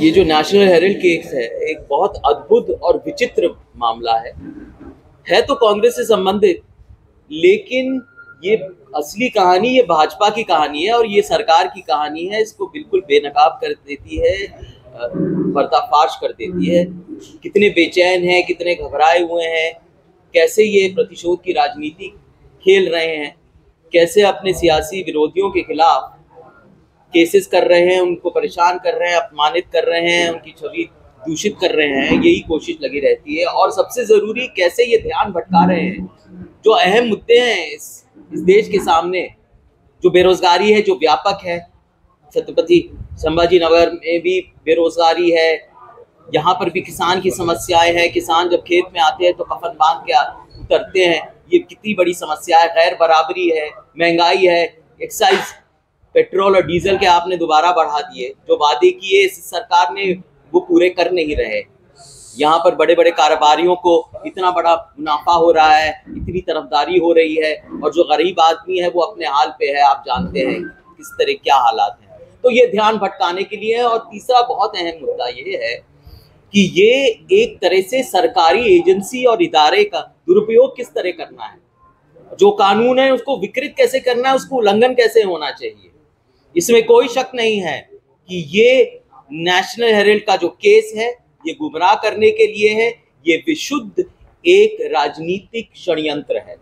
ये जो national Herald case है एक बहुत अद्भुत और विचित्र मामला है तो कांग्रेस से संबंधित, लेकिन ये असली कहानी ये भाजपा की कहानी है और ये सरकार की कहानी है। इसको बिल्कुल बेनकाब कर देती है, पर्दाफाश कर देती है। कितने बेचैन हैं, कितने घबराए हुए हैं, कैसे ये प्रतिशोध की राजनीति खेल रहे हैं, कैसे अपने सियासी विरोधियों के खिलाफ केसेस कर रहे हैं, उनको परेशान कर रहे हैं, अपमानित कर रहे हैं, उनकी छवि दूषित कर रहे हैं। यही कोशिश लगी रहती है। और सबसे जरूरी कैसे ये ध्यान भटका रहे हैं जो अहम मुद्दे हैं इस देश के सामने। जो बेरोजगारी है, जो व्यापक है, छत्रपति संभाजी नगर में भी बेरोजगारी है, यहाँ पर भी किसान की समस्याएं हैं। किसान जब खेत में आते हैं तो कफन बांध के उतरते हैं। ये कितनी बड़ी समस्या है। गैर बराबरी है, महंगाई है, एक्साइज पेट्रोल और डीजल के आपने दोबारा बढ़ा दिए। जो वादे किए इस सरकार ने वो पूरे कर नहीं रहे। यहाँ पर बड़े बड़े कारोबारियों को इतना बड़ा मुनाफा हो रहा है, इतनी तरफदारी हो रही है, और जो गरीब आदमी है वो अपने हाल पे है। आप जानते हैं किस तरह क्या हालात हैं। तो ये ध्यान भटकाने के लिए है। और तीसरा बहुत अहम मुद्दा ये है कि ये एक तरह से सरकारी एजेंसी और इदारे का दुरुपयोग किस तरह करना है, जो कानून है उसको विकृत कैसे करना है, उसको उल्लंघन कैसे होना चाहिए। इसमें कोई शक नहीं है कि ये नेशनल हेराल्ड का जो केस है ये गुमराह करने के लिए है। ये विशुद्ध एक राजनीतिक षड्यंत्र है।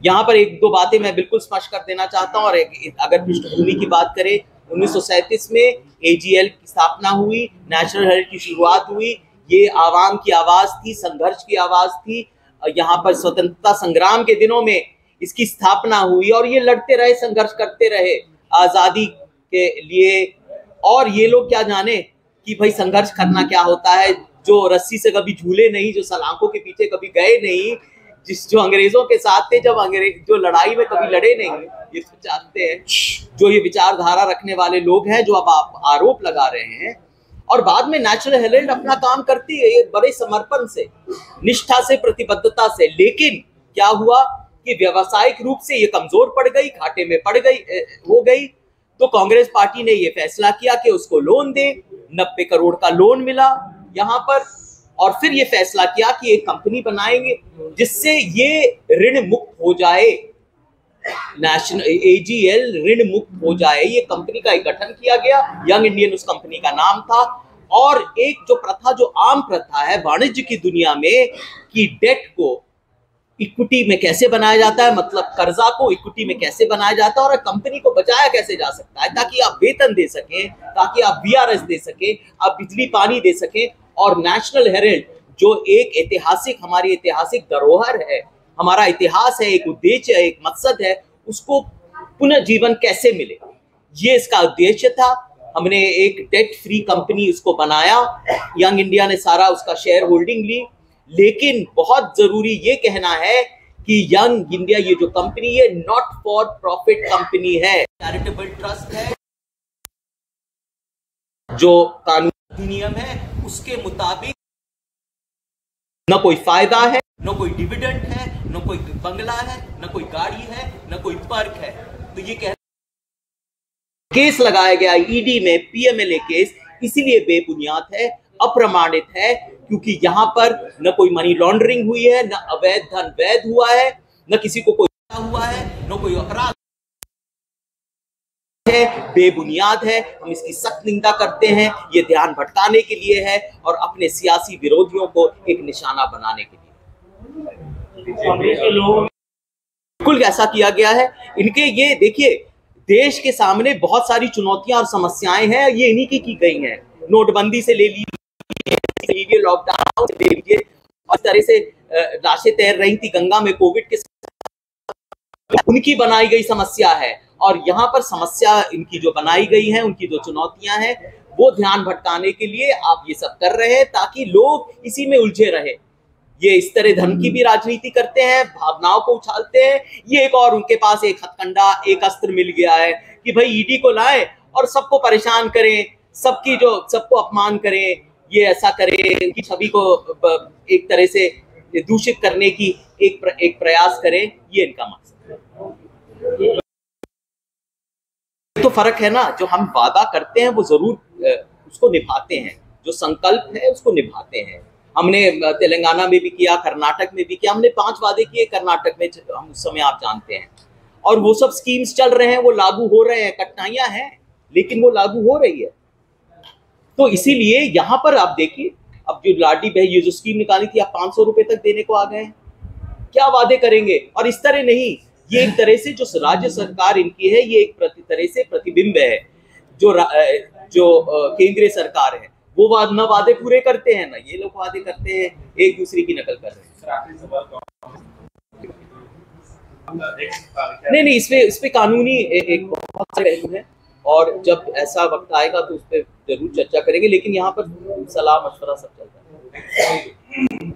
यहाँ पर एक दो बातें मैं बिल्कुल स्पष्ट कर देना चाहता हूँ। और अगर पृष्ठभूमि की बात करें, 1937 में एजीएल की स्थापना हुई, नेशनल हेराल्ड की शुरुआत हुई। ये आवाम की आवाज थी, संघर्ष की आवाज थी। यहाँ पर स्वतंत्रता संग्राम के दिनों में इसकी स्थापना हुई और ये लड़ते रहे, संघर्ष करते रहे आजादी के लिए। और ये लोग क्या जाने कि भाई संघर्ष करना क्या होता है। जो रस्सी से कभी झूले नहीं, जो सलाखों के पीछे कभी गए नहीं, जो अंग्रेजों के साथ थे, जो लड़ाई में कभी लड़े नहीं, ये तो जानते हैं। जो ये विचारधारा रखने वाले लोग हैं जो अब आप आरोप लगा रहे हैं। और बाद में नेशनल हेराल्ड अपना काम करती है बड़े समर्पण से, निष्ठा से, प्रतिबद्धता से। लेकिन क्या हुआ कि व्यावसायिक रूप से ये कमजोर पड़ गई, घाटे में पड़ गई हो गई। तो कांग्रेस पार्टी ने ये फैसला किया कि उसको लोन दे। 90 करोड़ का लोन मिला यहाँ पर। और फिर ये फैसला किया कि एक कंपनी बनाएंगे जिससे ये ऋण मुक्त हो जाए, नेशनल एजीएल ऋण मुक्त हो जाए। ये कंपनी का एक गठन किया गया, यंग इंडियन उस कंपनी का नाम था। और एक जो प्रथा, जो आम प्रथा है वाणिज्य की दुनिया में, कि डेट को इक्विटी में कैसे बनाया जाता है, मतलब कर्जा को इक्विटी में कैसे बनाया जाता है और कंपनी को बचाया कैसे जा सकता है, ताकि आप वेतन दे सकें, ताकि आप वीआरएस दे सकें, आप बिजली पानी दे सकें। और नेशनल हेराल्ड जो एक ऐतिहासिक, हमारी ऐतिहासिक धरोहर है, हमारा इतिहास है, एक उद्देश्य है, एक मकसद है, उसको पुनः जीवन कैसे मिले, ये इसका उद्देश्य था। हमने एक डेट फ्री कंपनी उसको बनाया। यंग इंडिया ने सारा उसका शेयर होल्डिंग ली। लेकिन बहुत जरूरी ये कहना है कि यंग इंडिया, ये जो कंपनी है, नॉट फॉर प्रॉफिट कंपनी है, चैरिटेबल ट्रस्ट है। जो कानून अधिनियम है उसके मुताबिक न कोई फायदा है, न कोई डिविडेंड है, न कोई बंगला है, न कोई गाड़ी है, न कोई पर्क है। तो ये केस लगाया गया ईडी में, पीएमएलए केस, इसीलिए बेबुनियाद है, अप्रमाणित है, क्योंकि यहां पर न कोई मनी लॉन्ड्रिंग हुई है, न अवैध धन वैध हुआ है, न किसी को कोई हुआ है, न कोई अपराध है, बेबुनियाद है। हम इसकी सख्त निंदा करते हैं। ये ध्यान भटकाने के लिए है और अपने सियासी विरोधियों को एक निशाना बनाने के लिए बिल्कुल ऐसा किया गया है। इनके ये देखिए, देश के सामने बहुत सारी चुनौतियां और समस्याएं हैं, ये इन्हीं की गई हैं। नोटबंदी से ले लीजिए, लॉकडाउन से ले लीजिए, और इस तरह से लाशें तैर रही थी गंगा में कोविड के, उनकी बनाई गई समस्या है। और यहाँ पर समस्या इनकी जो बनाई गई है, उनकी जो चुनौतियां हैं, वो ध्यान भटकाने के लिए आप ये सब कर रहे हैं, ताकि लोग इसी में उलझे रहे। ये इस तरह धन की भी राजनीति करते हैं, भावनाओं को उछालते हैं। ये एक और उनके पास एक हथकंडा, एक अस्त्र मिल गया है कि भाई ईडी को लाएं और सबको परेशान करें, सबको अपमान करें, ये ऐसा करें, इनकी छवि को एक तरह से दूषित करने की एक प्रयास करें। ये इनका मकसद है। तो फर्क है ना, जो हम वादा करते हैं वो जरूर उसको निभाते हैं, जो संकल्प है उसको निभाते हैं। हमने तेलंगाना में भी किया, कर्नाटक में भी किया, हमने 5 वादे किए कर्नाटक में, हम उस समय आप जानते हैं, और वो सब स्कीम्स चल रहे हैं, वो लागू हो रहे हैं, कठिनाइयां हैं लेकिन वो लागू हो रही है। तो इसीलिए यहां पर आप देखिए, अब जो लाडली बहन ये जो स्कीम निकाली थी, आप 500 रुपए तक देने को आ गए हैं। क्या वादे करेंगे? और इस तरह नहीं, ये एक तरह से जो राज्य सरकार इनकी है, ये एक तरह से प्रतिबिंब है जो केंद्रीय सरकार है, वो वादे पूरे करते हैं ना ये लोग वादे करते हैं, एक दूसरे की नकल कर रहे हैं। नहीं, इस पे कानूनी एक बहुत से पहलू है, और जब ऐसा वक्त आएगा तो उस पर जरूर चर्चा करेंगे, लेकिन यहाँ पर सलाह मशवरा सब चलता है।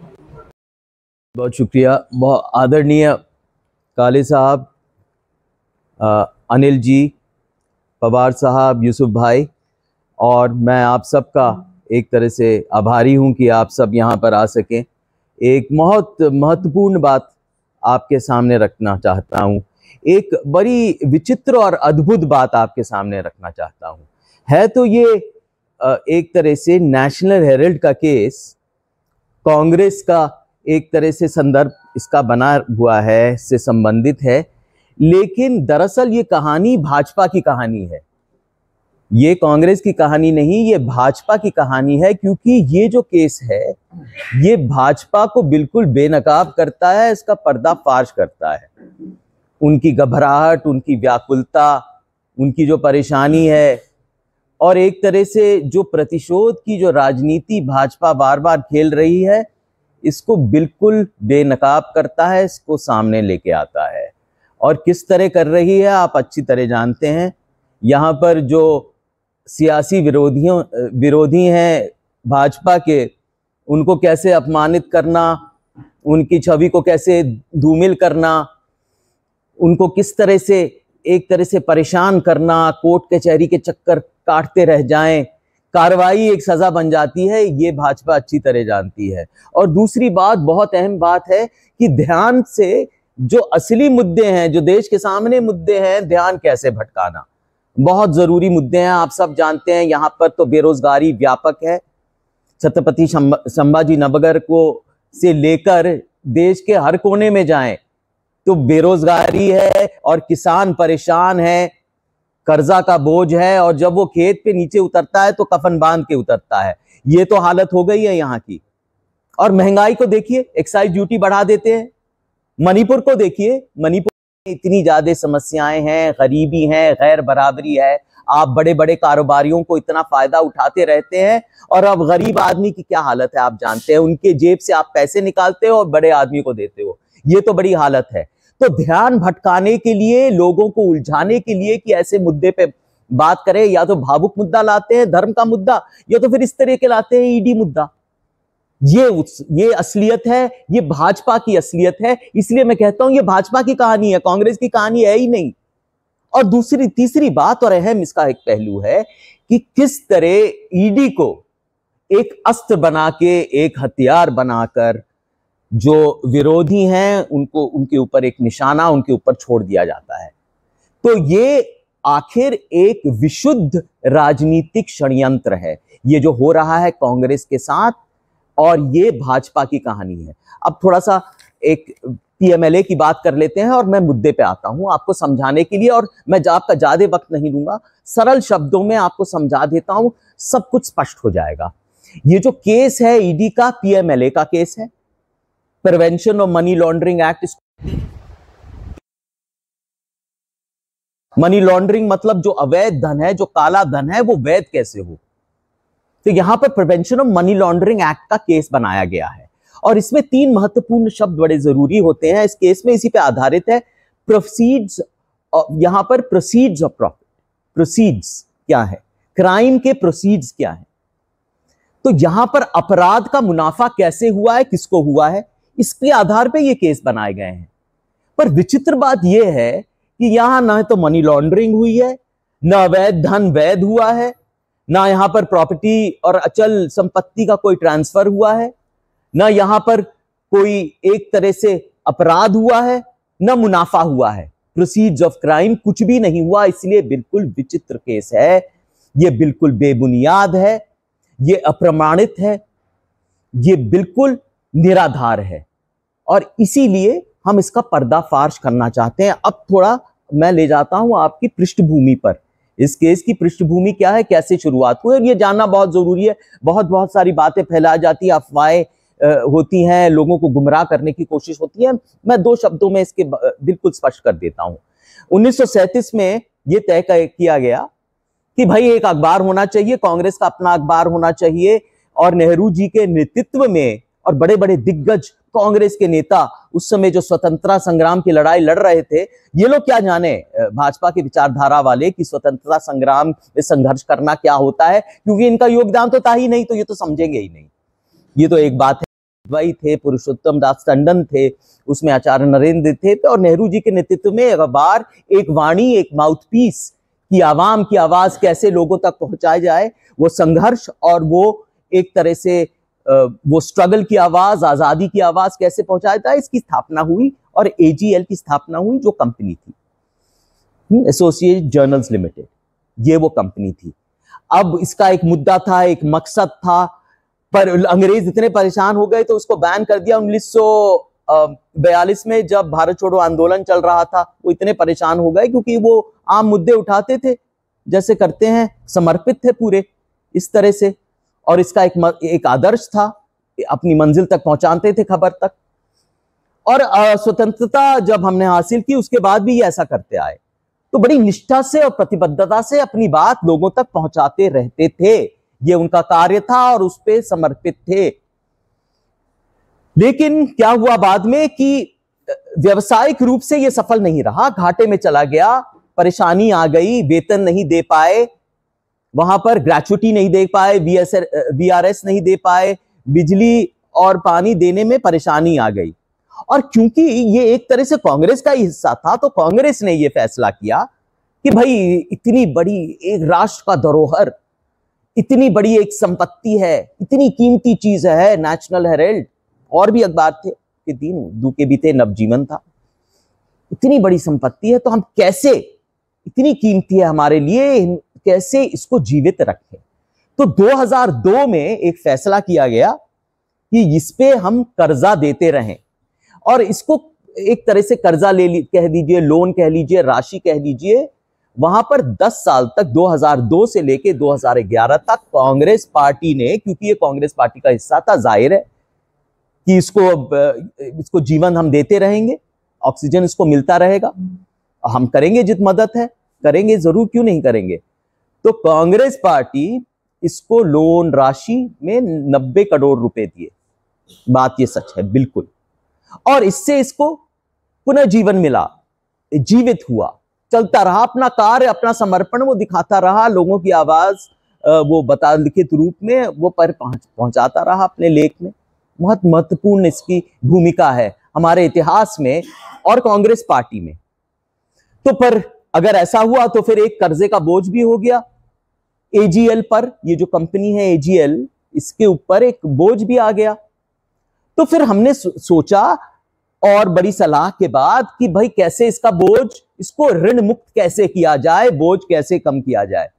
बहुत शुक्रिया। बहुत आदरणीय काले साहब, अनिल जी, पवार साहब, यूसुफ भाई, और मैं आप सबका एक तरह से आभारी हूं कि आप सब यहां पर आ सकें। एक बहुत महत्वपूर्ण बात आपके सामने रखना चाहता हूं, एक बड़ी विचित्र और अद्भुत बात आपके सामने रखना चाहता हूं। है तो ये एक तरह से नेशनल हेराल्ड का केस कांग्रेस का एक तरह से संदर्भ इसका बना हुआ है, से संबंधित है, लेकिन दरअसल ये कहानी भाजपा की कहानी है। ये कांग्रेस की कहानी नहीं, ये भाजपा की कहानी है, क्योंकि ये जो केस है ये भाजपा को बिल्कुल बेनकाब करता है, इसका पर्दाफाश करता है। उनकी घबराहट, उनकी व्याकुलता, उनकी जो परेशानी है, और एक तरह से जो प्रतिशोध की जो राजनीति भाजपा बार बार खेल रही है, इसको बिल्कुल बेनकाब करता है, इसको सामने लेके आता है। और किस तरह कर रही है आप अच्छी तरह जानते हैं। यहाँ पर जो सियासी विरोधी हैं भाजपा के, उनको कैसे अपमानित करना, उनकी छवि को कैसे धूमिल करना, उनको किस तरह से एक तरह से परेशान करना, कोर्ट कचहरी के चक्कर काटते रह जाएं, कार्रवाई एक सजा बन जाती है, ये भाजपा अच्छी तरह जानती है। और दूसरी बात, बहुत अहम बात है कि ध्यान से जो असली मुद्दे हैं, जो देश के सामने मुद्दे हैं, ध्यान कैसे भटकाना, बहुत जरूरी मुद्दे हैं। आप सब जानते हैं यहाँ पर तो बेरोजगारी व्यापक है, छत्रपति संभाजी नगर को से लेकर देश के हर कोने में जाएं तो बेरोजगारी है, और किसान परेशान है, कर्जा का बोझ है, और जब वो खेत पे नीचे उतरता है तो कफन बांध के उतरता है। ये तो हालत हो गई है यहाँ की। और महंगाई को देखिए, एक्साइज ड्यूटी बढ़ा देते हैं। मणिपुर को देखिए, मणिपुर में इतनी ज्यादा समस्याएं हैं, गरीबी है, गैर बराबरी है। आप बड़े बड़े कारोबारियों को इतना फायदा उठाते रहते हैं, और अब गरीब आदमी की क्या हालत है आप जानते हैं। उनके जेब से आप पैसे निकालते हो और बड़े आदमी को देते हो, ये तो बड़ी हालत है। तो ध्यान भटकाने के लिए, लोगों को उलझाने के लिए कि ऐसे मुद्दे पे बात करें, या तो भावुक मुद्दा लाते हैं, धर्म का मुद्दा, या तो फिर इस तरह के लाते हैं ईडी मुद्दा। ये असलियत है, ये भाजपा की असलियत है। इसलिए मैं कहता हूं ये भाजपा की कहानी है, कांग्रेस की कहानी है ही नहीं। और तीसरी बात, और अहम इसका एक पहलू है कि किस तरह ईडी को एक अस्त्र बना के, एक हथियार बनाकर जो विरोधी हैं उनको, उनके ऊपर एक निशाना उनके ऊपर छोड़ दिया जाता है। तो ये आखिर एक विशुद्ध राजनीतिक षड्यंत्र है, ये जो हो रहा है कांग्रेस के साथ, और ये भाजपा की कहानी है। अब थोड़ा सा एक पीएमएलए की बात कर लेते हैं, और मैं मुद्दे पे आता हूं आपको समझाने के लिए, और मैं आपका ज्यादा वक्त नहीं लूंगा, सरल शब्दों में आपको समझा देता हूं, सब कुछ स्पष्ट हो जाएगा। ये जो केस है ईडी का, पीएमएलए का केस है, prevention of money laundering act. Money laundering मतलब जो अवैध धन है, जो काला धन है, वो वैध कैसे हो। तो यहां पर prevention of money laundering act का केस बनाया गया है, और इसमें 3 महत्वपूर्ण शब्द बड़े जरूरी होते हैं इस केस में, इसी पे आधारित है। प्रोसीड्स, यहां पर प्रोसीड्स ऑफ प्रॉफिट, प्रोसीड्स क्या है, क्राइम के प्रोसीड्स क्या है। तो यहां पर अपराध का मुनाफा कैसे हुआ है, किसको हुआ है, इसके आधार पे ये केस बनाए गए हैं। पर विचित्र बात यह है कि यहां ना तो मनी लॉन्ड्रिंग हुई है, ना अवैध धन वैध हुआ है, ना यहां पर प्रॉपर्टी और अचल संपत्ति का कोई ट्रांसफर हुआ है, ना यहां पर कोई एक तरह से अपराध हुआ है, ना मुनाफा हुआ है। प्रोसीड्स ऑफ क्राइम कुछ भी नहीं हुआ, इसलिए बिल्कुल विचित्र केस है। ये बिल्कुल बेबुनियाद है, ये अप्रमाणित है, ये बिल्कुल निराधार है और इसीलिए हम इसका पर्दाफाश करना चाहते हैं। अब थोड़ा मैं ले जाता हूं आपकी पृष्ठभूमि पर। इस केस की पृष्ठभूमि क्या है, कैसे शुरुआत हुई, और ये जानना बहुत जरूरी है। बहुत सारी बातें फैलाई जाती है, अफवाहें होती हैं, लोगों को गुमराह करने की कोशिश होती है। मैं 2 शब्दों में इसके बिल्कुल स्पष्ट कर देता हूं। 1937 में यह तय किया गया कि भाई एक अखबार होना चाहिए, कांग्रेस का अपना अखबार होना चाहिए, और नेहरू जी के नेतृत्व में और बड़े बड़े दिग्गज कांग्रेस के नेता उस समय जो स्वतंत्रता संग्राम की लड़ाई लड़ रहे थे, ये लोग क्या जाने भाजपा की विचारधारा वाले कि स्वतंत्रता संग्राम में संघर्ष करना क्या होता है, क्योंकि इनका योगदान तो था ही नहीं, तो ये तो समझेंगे ही नहीं। ये तो एक बात है। वही थे, पुरुषोत्तम दास टंडन थे, उसमें आचार्य नरेंद्र थे, और नेहरू जी के नेतृत्व में अखबार एक वाणी, एक माउथपीस कि आवाम की आवाज कैसे लोगों तक पहुंचाई जाए, वो संघर्ष और वो एक तरह से वो स्ट्रगल की आवाज, आजादी की आवाज कैसे पहुंचाया जाए, इसकी स्थापना हुई और एजीएल की स्थापना हुई, जो कंपनी थी एसोसिएटेड जर्नल्स लिमिटेड, ये वो कंपनी थी। अब इसका एक मुद्दा था, एक मकसद था, पर अंग्रेज इतने परेशान हो गए तो उसको बैन कर दिया। 1942 में जब भारत छोड़ो आंदोलन चल रहा था, वो इतने परेशान हो गए क्योंकि वो आम मुद्दे उठाते थे, जैसे करते हैं, समर्पित थे पूरे इस तरह से, और इसका एक आदर्श था, अपनी मंजिल तक पहुंचाते थे खबर तक। और स्वतंत्रता जब हमने हासिल की उसके बाद भी ये ऐसा करते आए, तो बड़ी निष्ठा से और प्रतिबद्धता से अपनी बात लोगों तक पहुंचाते रहते थे। ये उनका कार्य था और उस पे समर्पित थे। लेकिन क्या हुआ बाद में कि व्यवसायिक रूप से ये सफल नहीं रहा, घाटे में चला गया, परेशानी आ गई, वेतन नहीं दे पाए, वहां पर ग्रेच्युटी नहीं दे पाए, वीआरएस नहीं दे पाए, बिजली और पानी देने में परेशानी आ गई। और क्योंकि ये एक तरह से कांग्रेस का ही हिस्सा था, तो कांग्रेस ने ये फैसला किया कि भाई इतनी बड़ी एक राष्ट्र का धरोहर, इतनी बड़ी एक संपत्ति है, इतनी कीमती चीज है नेशनल हेराल्ड, और भी अखबार थे कि दूके भी थे, नवजीवन था, इतनी बड़ी संपत्ति है, तो हम कैसे, इतनी कीमती है हमारे लिए, कैसे इसको जीवित रखें। तो 2002 में एक फैसला किया गया कि इस पे हम कर्जा देते रहें, और इसको एक तरह से कर्जा कह दीजिए, लोन कह लीजिए, राशि कह लीजिए। वहां पर 10 साल तक, 2002 से लेके 2011 तक कांग्रेस पार्टी ने, क्योंकि ये कांग्रेस पार्टी का हिस्सा था, जाहिर है कि इसको जीवन हम देते रहेंगे, ऑक्सीजन इसको मिलता रहेगा, हम करेंगे जित मदद है, करेंगे जरूर, क्यों नहीं करेंगे। तो कांग्रेस पार्टी इसको लोन राशि में 90 करोड़ रुपए दिए, बात ये सच है बिल्कुल, और इससे इसको पुनर्जीवन मिला, जीवित हुआ, चलता रहा अपना कार्य, अपना समर्पण वो दिखाता रहा, लोगों की आवाज वो बता लिखित रूप में वो पर पहुंचाता रहा अपने लेख में। बहुत महत्वपूर्ण इसकी भूमिका है हमारे इतिहास में और कांग्रेस पार्टी में। तो पर अगर ऐसा हुआ तो फिर एक कर्जे का बोझ भी हो गया एजीएल पर, ये जो कंपनी है एजीएल, इसके ऊपर एक बोझ भी आ गया। तो फिर हमने सोचा, और बड़ी सलाह के बाद, कि भाई कैसे इसका बोझ, इसको ऋण मुक्त कैसे किया जाए, बोझ कैसे कम किया जाए।